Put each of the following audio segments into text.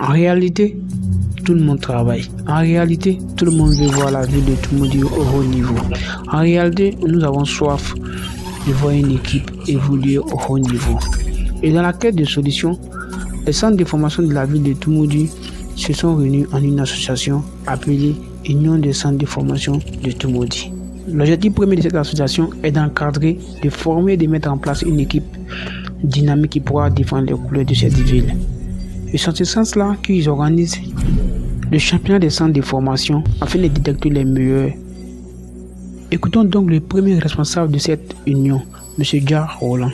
En réalité, tout le monde travaille. En réalité, tout le monde veut voir la ville de Toumoudi au haut niveau. En réalité, nous avons soif de voir une équipe évoluer au haut niveau. Et dans la quête de solutions, les centres de formation de la ville de Toumoudi se sont réunis en une association appelée Union des centres de formation de Toumoudi. L'objectif premier de cette association est d'encadrer, de former et de mettre en place une équipe dynamique qui pourra défendre les couleurs de cette ville. Et c'est en ce sens-là qu'ils organisent le championnat des centres de formation afin de détecter les meilleurs. Écoutons donc le premier responsable de cette union, M. Gar Roland.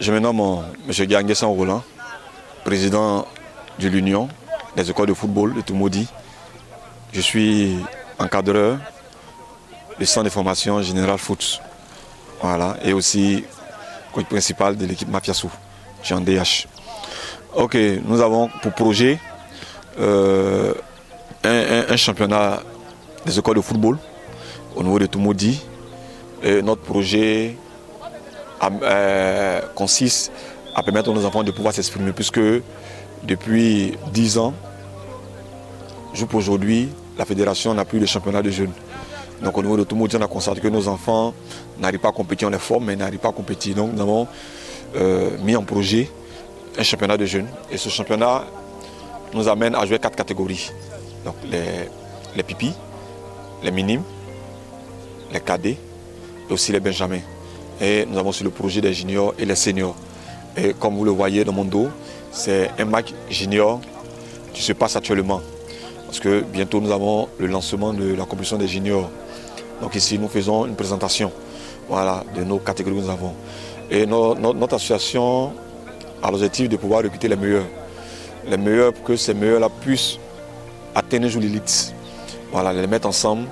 Je me nomme M. Ganguessan Roland, président de l'Union des écoles de football de Toumoudi. Je suis encadreur du centre de formation Général Foot. Voilà, et aussi coach principal de l'équipe Mafiasou, en DH. Ok, nous avons pour projet un championnat des écoles de football au niveau de Toumoudi. Et notre projet consiste à permettre à nos enfants de pouvoir s'exprimer, puisque depuis 10 ans, jour pour aujourd'hui, la fédération n'a plus de championnat de jeunes. Donc au niveau de Toumoudi, on a constaté que nos enfants n'arrivent pas à compétir, on les forme, mais n'arrivent pas à compétir. Donc nous avons mis en projet un championnat de jeunes. Et ce championnat nous amène à jouer 4 catégories. Donc les pipis, les minimes, les cadets et aussi les benjamins. Et nous avons sur le projet des juniors et les seniors. Et comme vous le voyez dans mon dos, c'est un match junior qui se passe actuellement. Parce que bientôt nous avons le lancement de la compétition des juniors. Donc ici nous faisons une présentation, voilà, de nos catégories que nous avons. Et notre association a l'objectif de pouvoir recruter les meilleurs. Les meilleurs pour que ces meilleurs-là puissent atteindre l'élite. Voilà, les mettre ensemble,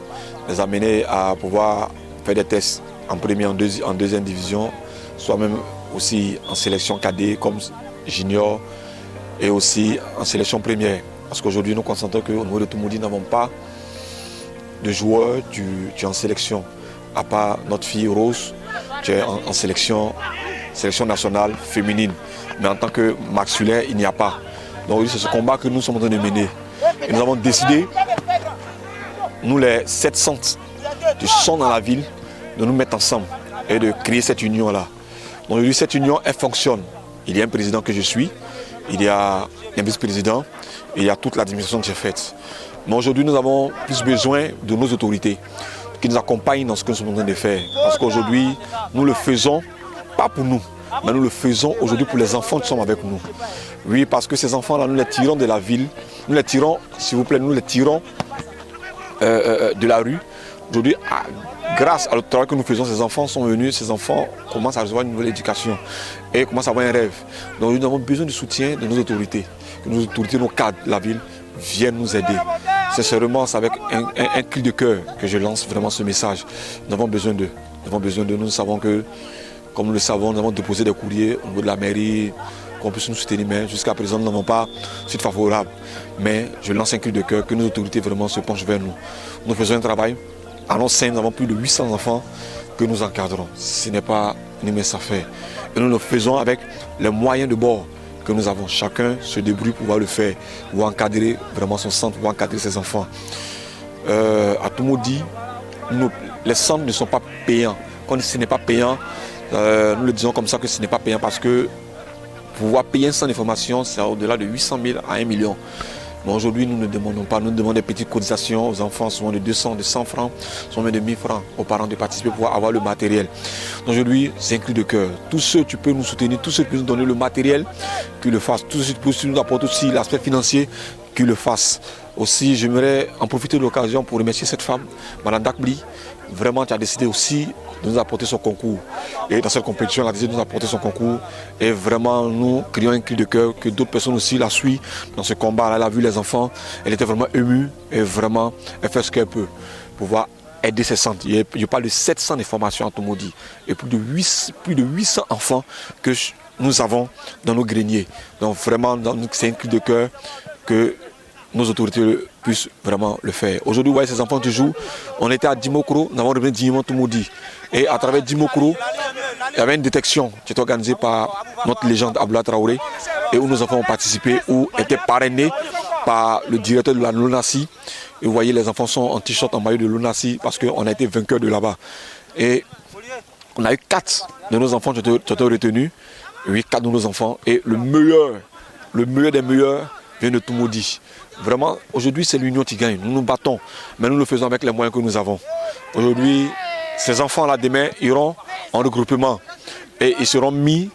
les amener à pouvoir faire des tests en première, en deuxième division, soit même aussi en sélection cadet comme junior et aussi en sélection première. Parce qu'aujourd'hui, nous constatons qu'au niveau de Toumoudi, nous n'avons pas de joueurs qui sont en sélection. À part notre fille Rose, qui est en sélection nationale féminine. Mais en tant que masculin, il n'y a pas. Donc c'est ce combat que nous sommes en train de mener. Et nous avons décidé, nous les 7 centres qui sont dans la ville, de nous mettre ensemble et de créer cette union-là. Donc aujourd'hui, cette union, elle fonctionne. Il y a un président que je suis, il y a un vice-président, et il y a toute l'administration que j'ai faite. Mais aujourd'hui, nous avons plus besoin de nos autorités qui nous accompagnent dans ce que nous sommes en train de faire. Parce qu'aujourd'hui, nous le faisons, pas pour nous, mais nous le faisons aujourd'hui pour les enfants qui sont avec nous. Oui, parce que ces enfants-là, nous les tirons de la ville, nous les tirons, s'il vous plaît, nous les tirons de la rue. Aujourd'hui, grâce à le travail que nous faisons, ces enfants sont venus, ces enfants commencent à recevoir une nouvelle éducation et commencent à avoir un rêve. Donc nous avons besoin du soutien de nos autorités, que nos autorités, nos cadres de la ville viennent nous aider. C'est seulement avec un cri de cœur que je lance vraiment ce message. Nous avons besoin d'eux. Nous avons besoin d'eux. Nous savons que, comme nous le savons, nous avons déposé des courriers au niveau de la mairie, qu'on puisse nous soutenir, mais jusqu'à présent, nous n'avons pas suite favorable. Mais je lance un cri de cœur que nos autorités vraiment se penchent vers nous. Nous faisons un travail. À nos sein, nous avons plus de 800 enfants que nous encadrons. Ce n'est pas une mince affaire. Et nous le faisons avec les moyens de bord que nous avons. Chacun se débrouille pour pouvoir le faire, pour encadrer vraiment son centre, pour encadrer ses enfants. À Toumoudi, les centres ne sont pas payants. Quand ce n'est pas payant, nous le disons comme ça que ce n'est pas payant parce que pouvoir payer un centre de formation, c'est au-delà de 800 000 à 1 million. Mais aujourd'hui, nous ne demandons pas, nous demandons des petites cotisations aux enfants, souvent de 200, de 100 francs, souvent de 1000 francs aux parents de participer pour pouvoir avoir le matériel. Donc aujourd'hui, c'est un cri de cœur. Tous ceux qui peuvent nous soutenir, tous ceux qui peuvent nous donner le matériel, qu'ils le fassent. Tous ceux qui peuvent nous apporter aussi l'aspect financier, qu'ils le fassent. Aussi, j'aimerais en profiter de l'occasion pour remercier cette femme, Mme Dakbli, vraiment qui a décidé aussi de nous apporter son concours. Et dans cette compétition, elle a décidé de nous apporter son concours. Et vraiment, nous crions un cri de cœur que d'autres personnes aussi la suivent dans ce combat. Elle a vu les enfants, elle était vraiment émue et vraiment, elle fait ce qu'elle peut pour pouvoir aider ces centres. Je parle de 700 de formations à Toumoudi et plus de 800 enfants que nous avons dans nos greniers. Donc vraiment, c'est un cri de cœur que nos autorités puissent vraiment le faire. Aujourd'hui, vous voyez ces enfants qui jouent. On était à Dimokro, nous avons revenu dignement Toumoudi. Et à travers Dimokro, il y avait une détection qui était organisée par notre légende Abdoulaye Traoré et où nos enfants ont participé, où étaient parrainés par le directeur de la LONASI. Et vous voyez, les enfants sont en t-shirt, en maillot de LONASI parce qu'on a été vainqueurs de là-bas. Et on a eu 4 de nos enfants qui ont été retenus. Oui, 4 de nos enfants. Et le meilleur des meilleurs vient de Toumoudi. Vraiment, aujourd'hui, c'est l'union qui gagne. Nous nous battons, mais nous le faisons avec les moyens que nous avons. Aujourd'hui, ces enfants-là, demain, iront en regroupement et ils seront mis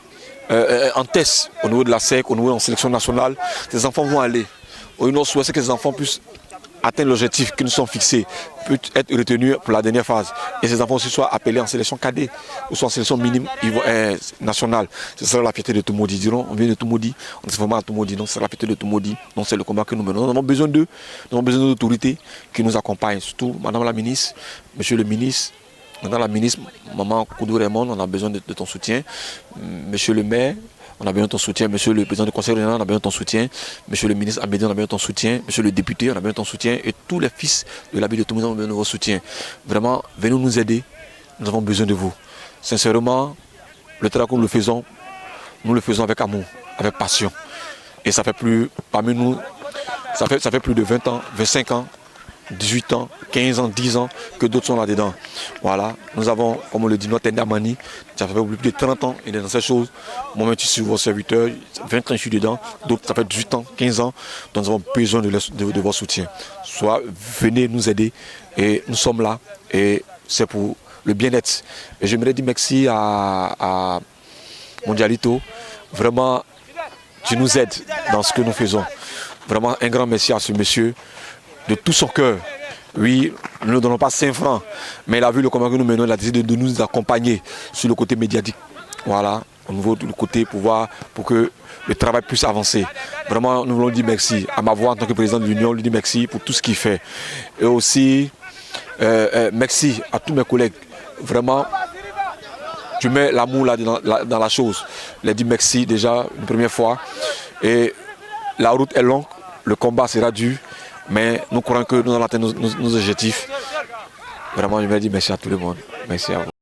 en test au niveau de la SEC, au niveau de la sélection nationale. Ces enfants vont aller. Notre souhait, c'est que les enfants puissent atteindre l'objectif qui nous sont fixés, peut être retenus pour la dernière phase. Et ces enfants aussi soient appelés en sélection cadet ou soit en sélection minime nationale. Ce sera la fierté de Toumoudi. Ils diront, on vient de Toumoudi, on s'est formé à Toumoudi, donc c'est la fierté de Toumoudi, donc c'est le combat que nous menons. Nous avons besoin d'eux, nous avons besoin d'autorités qui nous accompagnent, surtout Madame la ministre, Monsieur le ministre, Madame la ministre, Maman Koudou Raymond, on a besoin de ton soutien. Monsieur le maire, on a besoin de ton soutien. Monsieur le président du conseil régional, on a besoin de ton soutien. Monsieur le ministre Amédée, on a besoin de ton soutien. Monsieur le député, on a besoin de ton soutien. Et tous les fils de l'abbaye de Toumoudi ont besoin de votre soutien. Vraiment, venez nous aider. Nous avons besoin de vous. Sincèrement, le travail que nous le faisons avec amour, avec passion. Et ça fait plus, parmi nous, ça fait plus de 20 ans, 25 ans, 18 ans, 15 ans, 10 ans que d'autres sont là-dedans. Voilà, nous avons, comme on le dit, notre Ndamani, ça fait plus de 30 ans, il est dans ces choses. Moi-même, je suis votre serviteur, 20 ans, je suis dedans, d'autres, ça fait 18 ans, 15 ans, donc nous avons besoin de votre soutien. Soit venez nous aider, et nous sommes là, et c'est pour le bien-être. Et j'aimerais dire merci à Mondialito, vraiment, tu nous aides dans ce que nous faisons. Vraiment, un grand merci à ce monsieur, de tout son cœur. Oui, nous ne donnons pas 5 francs, mais il a vu le combat que nous menons, il a décidé de nous accompagner sur le côté médiatique. Voilà, au niveau du côté pour que le travail puisse avancer. Vraiment, nous voulons dire merci à ma voix en tant que président de l'Union, lui dire merci pour tout ce qu'il fait. Et aussi, merci à tous mes collègues. Vraiment, tu mets l'amour là dans la chose. Je leur dis merci déjà une première fois. Et la route est longue, le combat sera dur. Mais nous croyons que nous allons atteindre nos objectifs. Vraiment, je vais dire merci à tout le monde. Merci à vous.